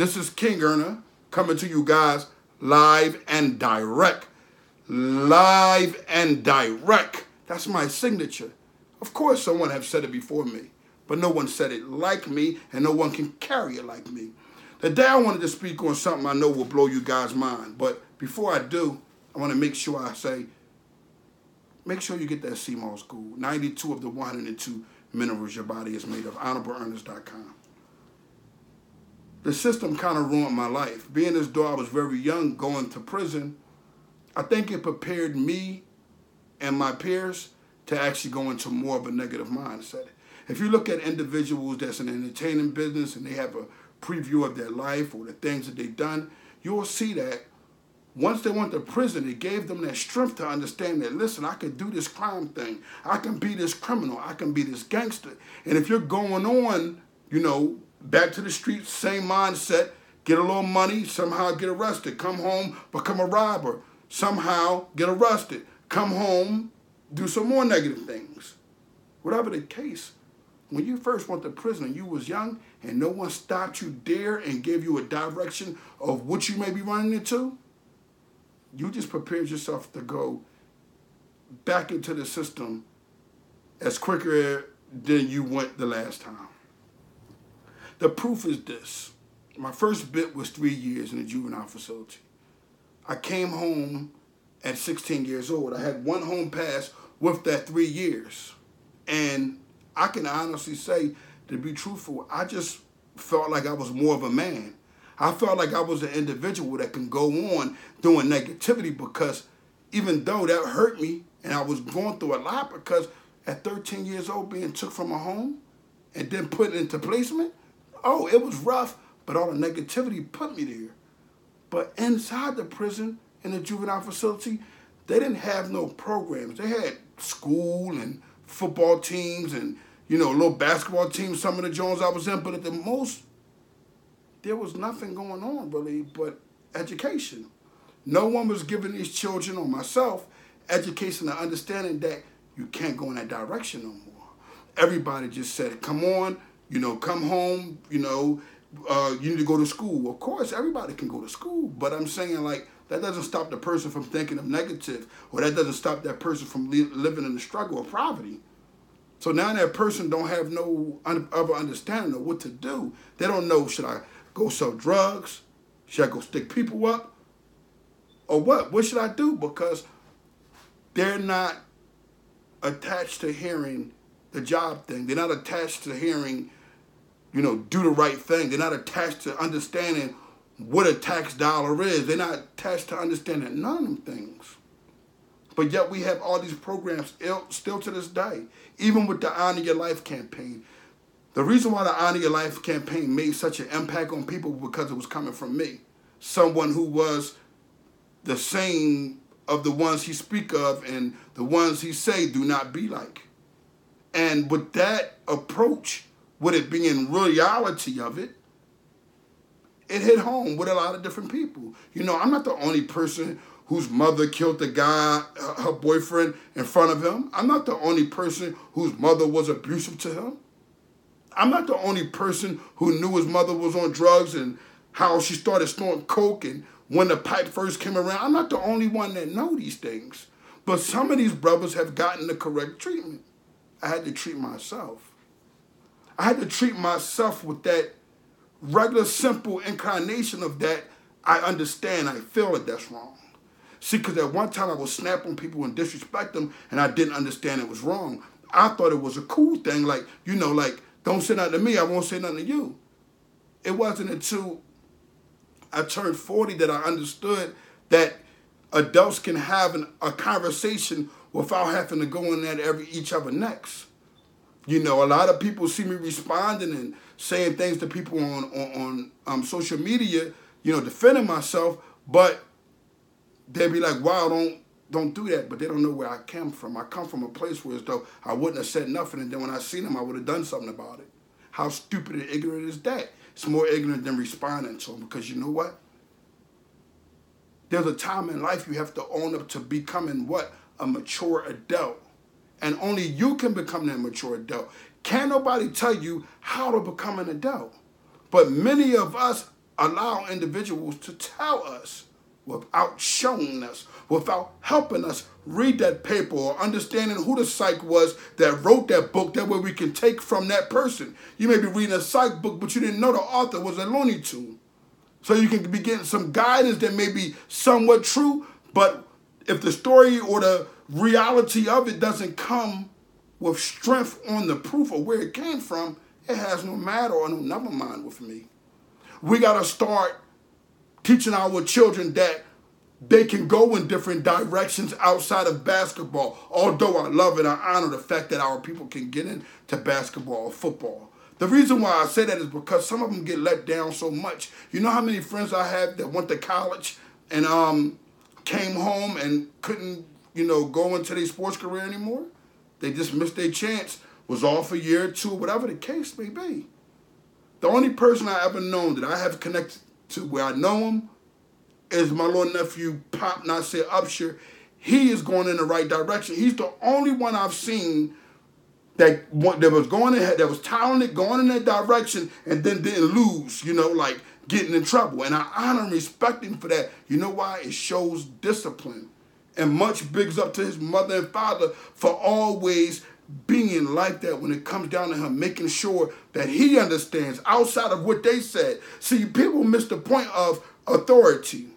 This is King Earner coming to you guys live and direct. Live and direct. That's my signature. Of course, someone have said it before me, but no one said it like me, and no one can carry it like me. Today, I wanted to speak on something I know will blow you guys' mind, but before I do, I want to make sure I say, make sure you get that CMOS school. 92 of the 102 minerals your body is made of. HonorableEarners.com. The system kind of ruined my life. Being as though I was very young, going to prison, I think it prepared me and my peers to actually go into more of a negative mindset. If you look at individuals that's in the entertainment business and they have a preview of their life or the things that they've done, you'll see that once they went to prison, it gave them that strength to understand that, listen, I can do this crime thing. I can be this criminal. I can be this gangster. And if you're going on, back to the streets, same mindset, get a little money, somehow get arrested, come home, become a robber, somehow get arrested, come home, do some more negative things. Whatever the case, when you first went to prison and you was young and no one stopped you there and gave you a direction of what you may be running into, you just prepared yourself to go back into the system as quicker than you went the last time. The proof is this. My first bit was 3 years in a juvenile facility. I came home at 16 years old. I had one home pass with that 3 years. And I can honestly say, to be truthful, I just felt like I was more of a man. I felt like I was an individual that can go on doing negativity, because even though that hurt me and I was going through a lot, because at 13 years old being took from a home and then put into placement, oh, it was rough, but all the negativity put me there. But inside the prison, in the juvenile facility, they didn't have no programs. They had school and football teams and, little basketball teams, some of the Jones I was in, but at the most, there was nothing going on really but education. No one was giving these children or myself education and understanding that you can't go in that direction no more. Everybody just said, come on, come home, you need to go to school. Of course, everybody can go to school, but I'm saying that doesn't stop the person from thinking of negative, or that doesn't stop that person from living in the struggle of poverty. So now that person don't have no other understanding of what to do. They don't know, should I go sell drugs? Should I go stick people up? Or what? What should I do? Because they're not attached to hearing the job thing. They're not attached to hearing, do the right thing. They're not attached to understanding what a tax dollar is. They're not attached to understanding none of them things. But yet we have all these programs still to this day, even with the Honor Your Life campaign. The reason why the Honor Your Life campaign made such an impact on people was because it was coming from me, someone who was the same of the ones he speak of and the ones he say do not be like. And with that approach, with it being reality of it, it hit home with a lot of different people. I'm not the only person whose mother killed the guy, her boyfriend, in front of him. I'm not the only person whose mother was abusive to him. I'm not the only person who knew his mother was on drugs and how she started snorting coke and when the pipe first came around. I'm not the only one that know these things. But some of these brothers have gotten the correct treatment. I had to treat myself. I had to treat myself with that regular, simple incarnation of that. I understand, I feel that that's wrong. See, because at one time I would snap on people and disrespect them, and I didn't understand it was wrong. I thought it was a cool thing, don't say nothing to me, I won't say nothing to you. It wasn't until I turned 40 that I understood that adults can have a conversation without having to go in at each other necks. A lot of people see me responding and saying things to people on social media, defending myself, but they'd be like, wow, don't do that, but they don't know where I come from. I come from a place where as though I wouldn't have said nothing, and then when I seen them, I would have done something about it. How stupid and ignorant is that? It's more ignorant than responding to them, because you know what? There's a time in life you have to own up to becoming what? A mature adult. And only you can become that mature adult. Can't nobody tell you how to become an adult. But many of us allow individuals to tell us without showing us, without helping us read that paper or understanding who the psych was that wrote that book. That way we can take from that person. You may be reading a psych book, but you didn't know the author was a Looney Tune. So you can be getting some guidance that may be somewhat true, but if the story or the reality of it doesn't come with strength on the proof of where it came from, it has no matter or no never mind with me. We got to start teaching our children that they can go in different directions outside of basketball. Although I love and I honor the fact that our people can get into basketball or football. The reason why I say that is because some of them get let down so much. You know how many friends I have that went to college and came home and couldn't, go into their sports career anymore? They just missed their chance, was off a year or two, whatever the case may be. The only person I ever known that I have connected to where I know him is my little nephew, Pop Nasir Upshur. He is going in the right direction. He's the only one I've seen that was going ahead, that was talented, going in that direction, and then didn't lose, like getting in trouble. And I honor and respect him for that. You know why? It shows discipline. And much bigs up to his mother and father for always being like that when it comes down to him, making sure that he understands outside of what they said. See, people miss the point of authority.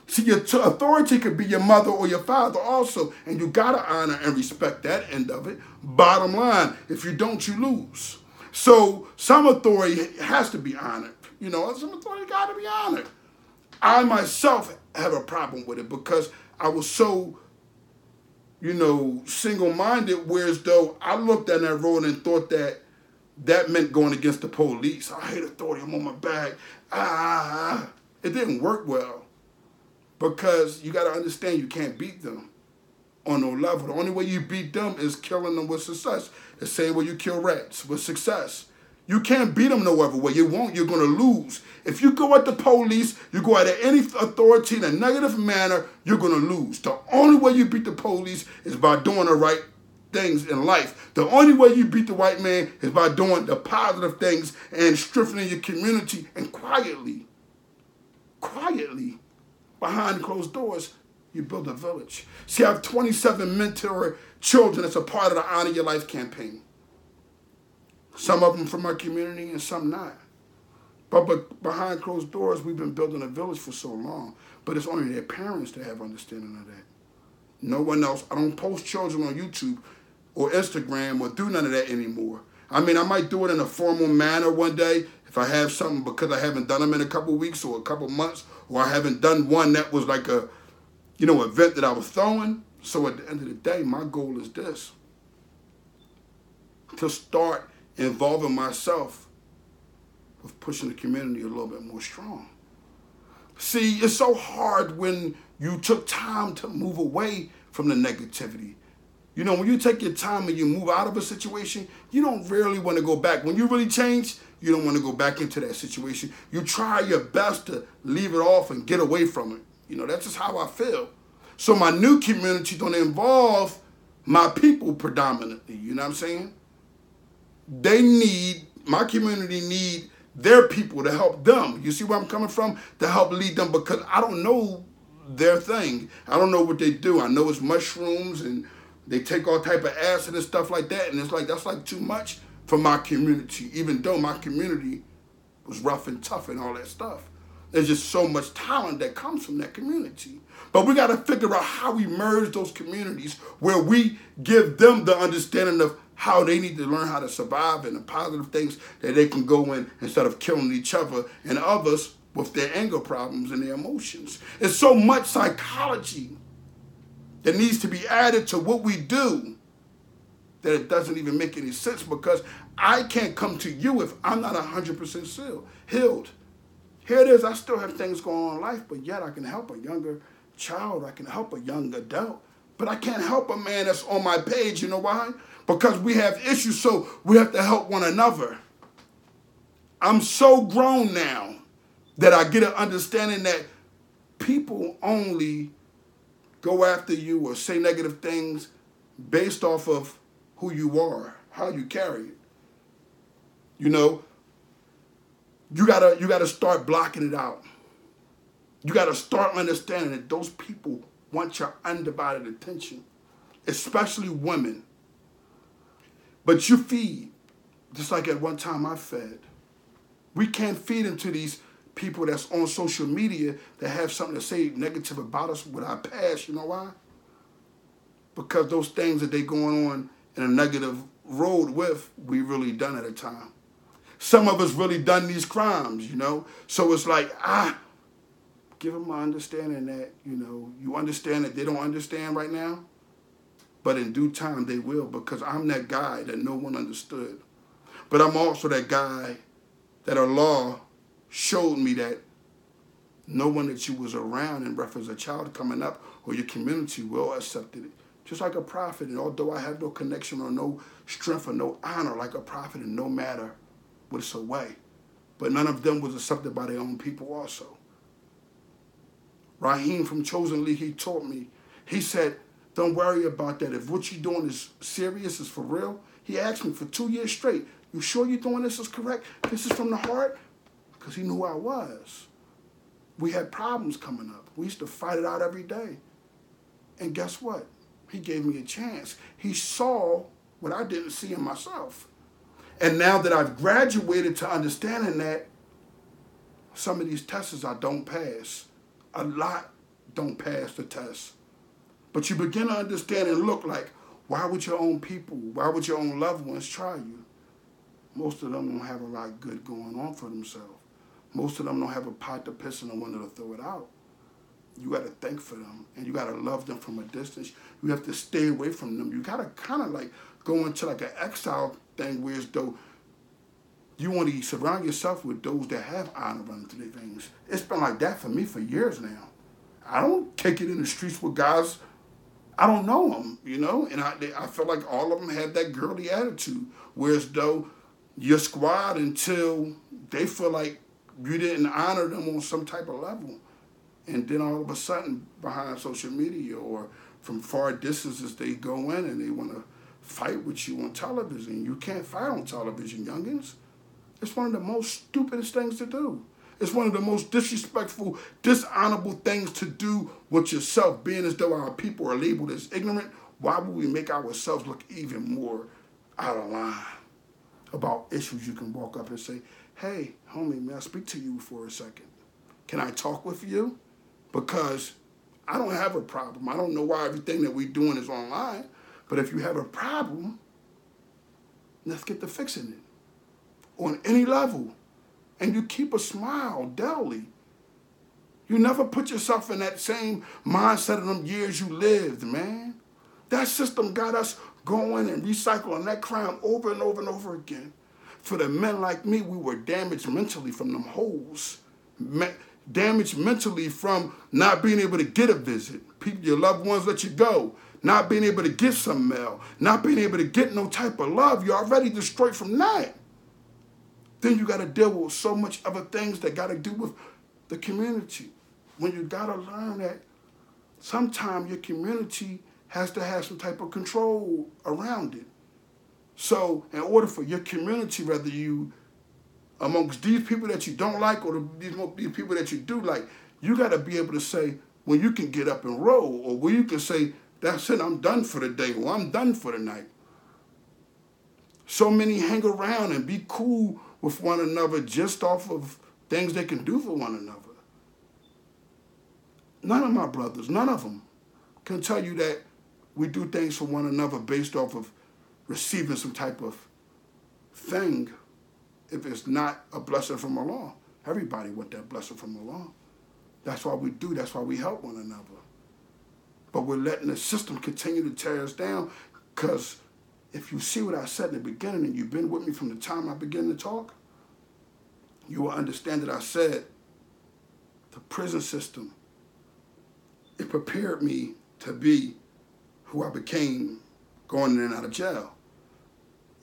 See, your authority could be your mother or your father also, and you got to honor and respect that end of it. Bottom line, if you don't, you lose. So some authority has to be honored. Some authority got to be honored. I myself have a problem with it because I was so, single-minded, whereas though I looked down that road and thought that meant going against the police. I hate authority, I'm on my back. It didn't work well. Because you got to understand you can't beat them on no level. The only way you beat them is killing them with success. The same way you kill rats with success. You can't beat them no other way. You won't. You're going to lose. If you go at the police, you go at any authority in a negative manner, you're going to lose. The only way you beat the police is by doing the right things in life. The only way you beat the white man is by doing the positive things and strengthening your community and quietly, behind closed doors, you build a village. See, I have 27 mentor children that's a part of the Honor Your Life campaign. Some of them from my community and some not. But behind closed doors, we've been building a village for so long. But it's only their parents that have understanding of that. No one else. I don't post children on YouTube or Instagram or do none of that anymore. I mean, I might do it in a formal manner one day if I have something because I haven't done them in a couple weeks or a couple months, or I haven't done one that was like a, event that I was throwing. So at the end of the day, my goal is this: to start involving myself with pushing the community a little bit more strong. See, it's so hard when you took time to move away from the negativity. When you take your time and you move out of a situation, you don't really want to go back. When you really change, you don't want to go back into that situation. You try your best to leave it off and get away from it. That's just how I feel. So my new community don't involve my people predominantly. You know what I'm saying? My community need their people to help them. You see where I'm coming from? To help lead them, because I don't know their thing. I don't know what they do. I know it's mushrooms and they take all type of acid and stuff like that. And it's like, that's like too much for my community, even though my community was rough and tough and all that stuff. There's just so much talent that comes from that community. But we got to figure out how we merge those communities where we give them the understanding of how they need to learn how to survive and the positive things that they can go in instead of killing each other and others with their anger problems and their emotions. It's so much psychology that needs to be added to what we do that it doesn't even make any sense, because I can't come to you if I'm not 100% healed. Here it is, I still have things going on in life, but yet I can help a younger child, I can help a young adult, but I can't help a man that's on my page. You know why? Because we have issues, so we have to help one another. I'm so grown now that I get an understanding that people only go after you or say negative things based off of who you are, how you carry it. You gotta start blocking it out. You gotta start understanding that those people want your undivided attention, especially women. But you feed, just like at one time I fed. We can't feed into these people that's on social media that have something to say negative about us with our past. You know why? Because those things that they going on in a negative road with, we really done at a time. Some of us really done these crimes, you know? So it's like, give them an understanding that, you know, you understand that they don't understand right now, but in due time they will, because I'm that guy that no one understood. But I'm also that guy that Allah showed me that no one that you was around in reference a child coming up or your community will accept it. Just like a prophet, and although I have no connection or no strength or no honor like a prophet in no matter what's away, but none of them was accepted by their own people also. Raheem from Chosen League, he taught me, he said, don't worry about that. If what you're doing is serious, is for real, he asked me for 2 years straight, you sure you're doing this is correct? This is from the heart? Because he knew who I was. We had problems coming up. We used to fight it out every day. And guess what? He gave me a chance. He saw what I didn't see in myself. And now that I've graduated to understanding that, some of these tests I don't pass. A lot don't pass the test. But you begin to understand and look like, why would your own people, why would your own loved ones try you? Most of them don't have a lot good going on for themselves. Most of them don't have a pot to piss in and one to throw it out. You got to think for them, and you got to love them from a distance. You have to stay away from them. You got to kind of like go into like an exile thing where as though you want to surround yourself with those that have honor running through their veins. It's been like that for me for years now. I don't kick it in the streets with guys. I don't know them, you know, and I feel like all of them had that girly attitude, whereas though your squad until they feel like you didn't honor them on some type of level. And then all of a sudden, behind social media or from far distances, they go in and they want to fight with you on television. You can't fight on television, youngins. It's one of the most stupidest things to do. It's one of the most disrespectful, dishonorable things to do with yourself, being as though our people are labeled as ignorant. Why would we make ourselves look even more out of line about issues? You can walk up and say, hey, homie, may I speak to you for a second? Can I talk with you? Because I don't have a problem. I don't know why everything that we're doing is online. But if you have a problem, let's get to fixing it on any level. And you keep a smile daily. You never put yourself in that same mindset of them years you lived, man. That system got us going and recycling that crime over and over and over again. For the men like me, we were damaged mentally from them holes. Damaged mentally from not being able to get a visit. People, your loved ones let you go. Not being able to get some mail. Not being able to get no type of love. You're already destroyed from that. Then you got to deal with so much other things that got to do with the community. When you got to learn that sometimes your community has to have some type of control around it. So in order for your community, whether you amongst these people that you don't like or these people that you do like, you got to be able to say when you can get up and roll, or when you can say, that's it, I'm done for the day, or I'm done for the night. So many hang around and be cool with one another just off of things they can do for one another. None of my brothers, none of them, can tell you that we do things for one another based off of receiving some type of thing if it's not a blessing from Allah. Everybody want that blessing from Allah. That's why we do, that's why we help one another. But we're letting the system continue to tear us down, because if you see what I said in the beginning and you've been with me from the time I began to talk, you will understand that I said the prison system, it prepared me to be who I became going in and out of jail.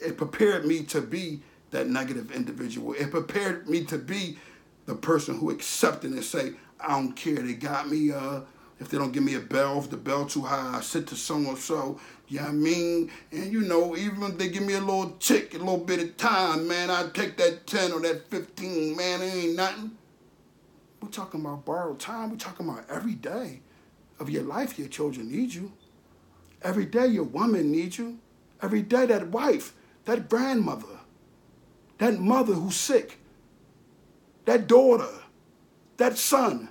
It prepared me to be that negative individual. It prepared me to be the person who accepted and say, I don't care, they got me If they don't give me a bell, if the bell too high, I sit to so-and-so. You know what I mean? And you know, even if they give me a little tick, a little bit of time, man, I take that 10 or that 15, man, it ain't nothing. We're talking about borrowed time. We're talking about every day of your life your children need you. Every day your woman needs you. Every day that wife, that grandmother, that mother who's sick, that daughter, that son,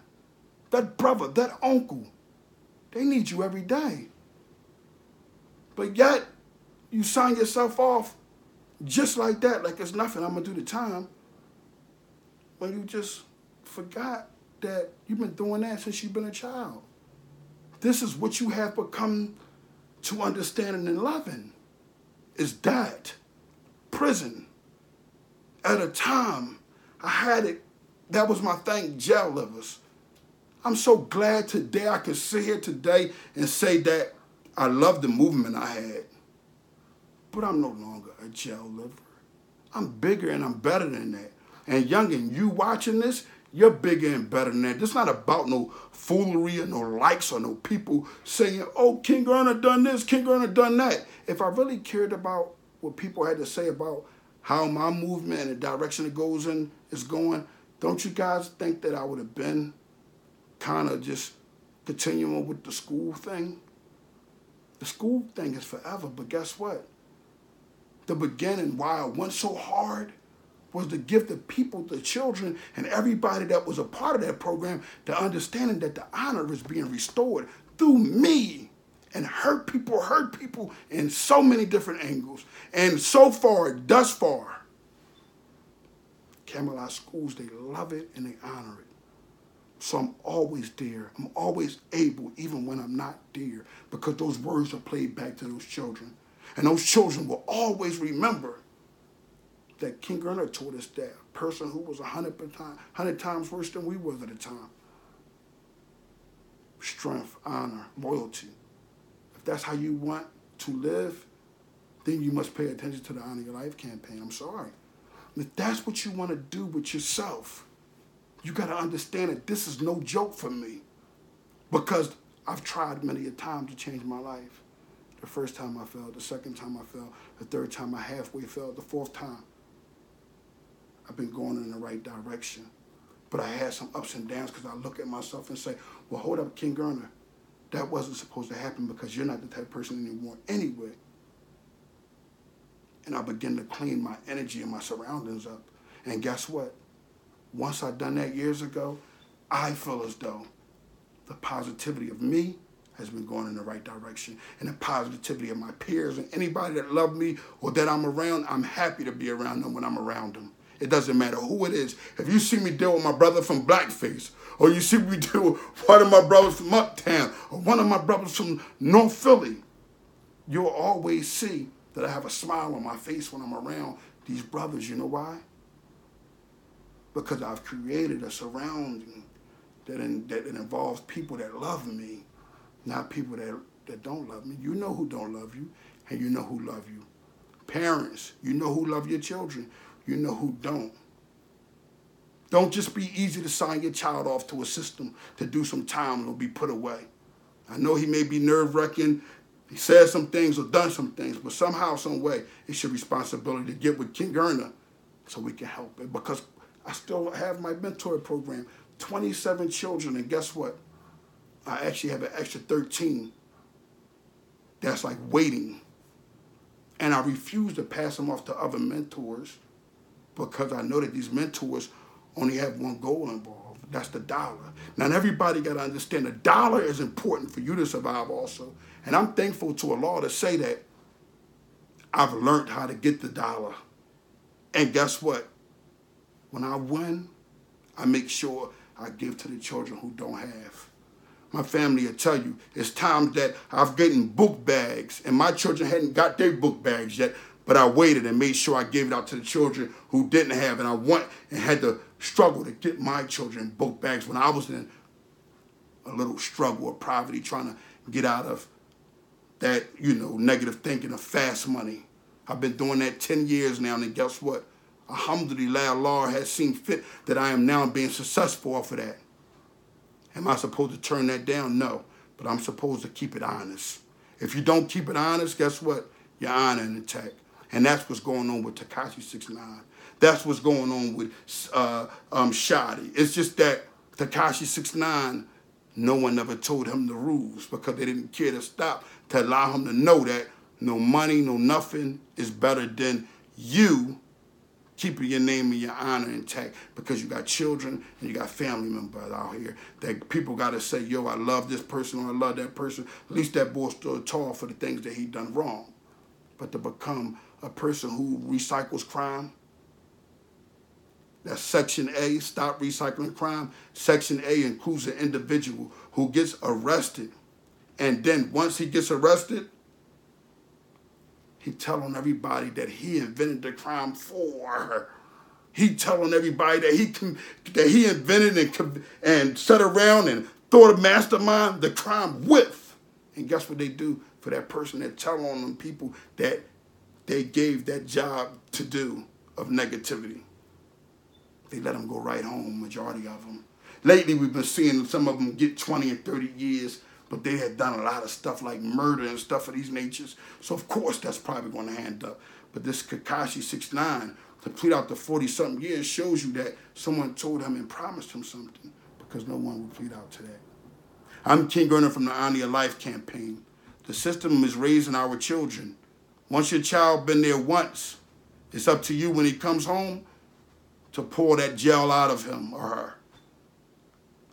that brother, that uncle, they need you every day. But yet, you sign yourself off just like that, like it's nothing, I'm going to do the time, when you just forgot that you've been doing that since you've been a child. This is what you have become to understanding and loving, is that prison. At a time, I had it, that was my thing, jail livers. I'm so glad today I can sit here today and say that I love the movement I had. But I'm no longer a jail liver. I'm bigger and I'm better than that. And youngin', you watching this, you're bigger and better than that. This not about no foolery or no likes or no people saying, oh, King Erna done this, King Erna done that. If I really cared about what people had to say about how my movement and the direction it goes in is going, don't you guys think that I would have been kind of just continuing with the school thing? The school thing is forever, but guess what? The beginning, why I went so hard, was to give the people, the children, and everybody that was a part of that program the understanding that the honor is being restored through me. And hurt people in so many different angles. And so far, thus far, Camelot Schools, they love it and they honor it. So I'm always there. I'm always able, even when I'm not there, because those words are played back to those children. And those children will always remember that King Erna taught us that. A person who was 100 times worse than we was at the time. Strength, honor, loyalty. If that's how you want to live, then you must pay attention to the Honor Your Life campaign. I'm sorry. If that's what you want to do with yourself, you got to understand that this is no joke for me, because I've tried many a time to change my life. The first time I failed, the second time I failed, the third time I halfway failed, the fourth time. I've been going in the right direction. But I had some ups and downs because I look at myself and say, well, hold up, King Erna. That wasn't supposed to happen because you're not the type of person anymore anyway. And I begin to clean my energy and my surroundings up. And guess what? Once I've done that years ago, I feel as though the positivity of me has been going in the right direction. And the positivity of my peers and anybody that love me or that I'm around, I'm happy to be around them when I'm around them. It doesn't matter who it is. If you see me deal with my brother from Blackface, or you see me deal with one of my brothers from Uptown, or one of my brothers from North Philly, you'll always see that I have a smile on my face when I'm around these brothers. You know why? Because I've created a surrounding that involves people that love me, not people that don't love me. You know who don't love you, and you know who love you. Parents, you know who love your children. You know who don't. Don't just be easy to sign your child off to a system to do some time and it'll be put away. I know he may be nerve-wracking. He said some things or done some things, but somehow, some way, it's your responsibility to get with King Erna so we can help it. Because I still have my mentor program, 27 children, and guess what? I actually have an extra 13 that's like waiting. And I refuse to pass them off to other mentors because I know that these mentors only have one goal involved. That's the dollar. Now, everybody got to understand the dollar is important for you to survive also. And I'm thankful to Allah to say that I've learned how to get the dollar. And guess what? When I win, I make sure I give to the children who don't have. My family will tell you, it's times that I've gotten book bags, and my children hadn't got their book bags yet, but I waited and made sure I gave it out to the children who didn't have, and I went and had to struggle to get my children book bags when I was in a little struggle of poverty, trying to get out of that, negative thinking of fast money. I've been doing that 10 years now, and guess what? Alhamdulillah, Allah has seen fit that I am now being successful off of that. Am I supposed to turn that down? No. But I'm supposed to keep it honest. If you don't keep it honest, guess what? Your honor in attack. And that's what's going on with Tekashi 6ix9ine. That's what's going on with Shotti. It's just that Tekashi 6ix9ine, no one ever told him the rules because they didn't care to stop to allow him to know that no money, no nothing is better than you keeping your name and your honor intact, because you got children and you got family members out here that people got to say, yo, I love this person or I love that person. At least that boy stood tall for the things that he done wrong. But to become a person who recycles crime, that's Section A, stop recycling crime. Section A includes an individual who gets arrested. And then once he gets arrested, he telling everybody that he invented the crime for. He telling everybody that he invented and set around and thought of mastermind the crime with. And guess what they do for that person that tell on them people that they gave that job to do of negativity? They let them go right home, majority of them. Lately, we've been seeing some of them get 20 and 30 years, but they had done a lot of stuff like murder and stuff of these natures. So, of course, that's probably going to hand up. But this Tekashi 6ix9ine, to plead out the 40-something years, shows you that someone told him and promised him something, because no one would plead out to that. I'm King Gurner from the Honor Your Life campaign. The system is raising our children. Once your child been there once, it's up to you when he comes home to pour that gel out of him or her.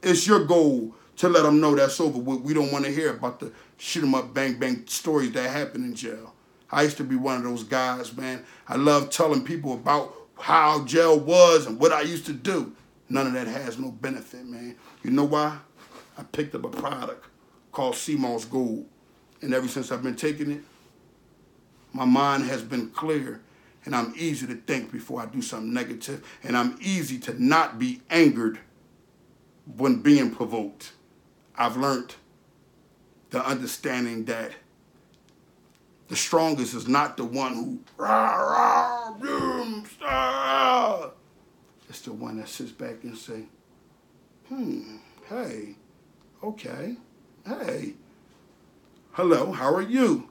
It's your goal to let them know that's over. We don't want to hear about the shoot 'em up, bang, bang stories that happen in jail. I used to be one of those guys, man. I love telling people about how jail was and what I used to do. None of that has no benefit, man. You know why? I picked up a product called Sea Moss Gold. And ever since I've been taking it, my mind has been clear. And I'm easy to think before I do something negative. And I'm easy to not be angered when being provoked. I've learned the understanding that the strongest is not the one who rah, boom, star. It's the one that sits back and say, hey, okay, hey, hello, how are you?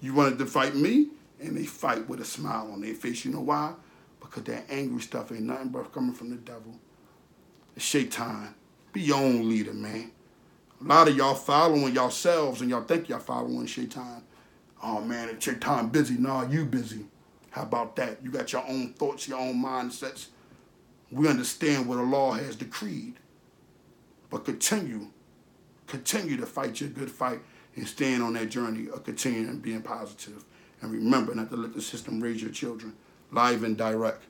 You wanted to fight me? And they fight with a smile on their face. You know why? Because that angry stuff ain't nothing but coming from the devil. It's Shaitan. Be your own leader, man. A lot of y'all following yourselves and y'all think y'all following Shaitan. Oh, man, if Shaitan busy, nah, you busy. How about that? You got your own thoughts, your own mindsets. We understand what the law has decreed. But continue to fight your good fight and stand on that journey of continuing being positive. And remember not to let the system raise your children, live and direct.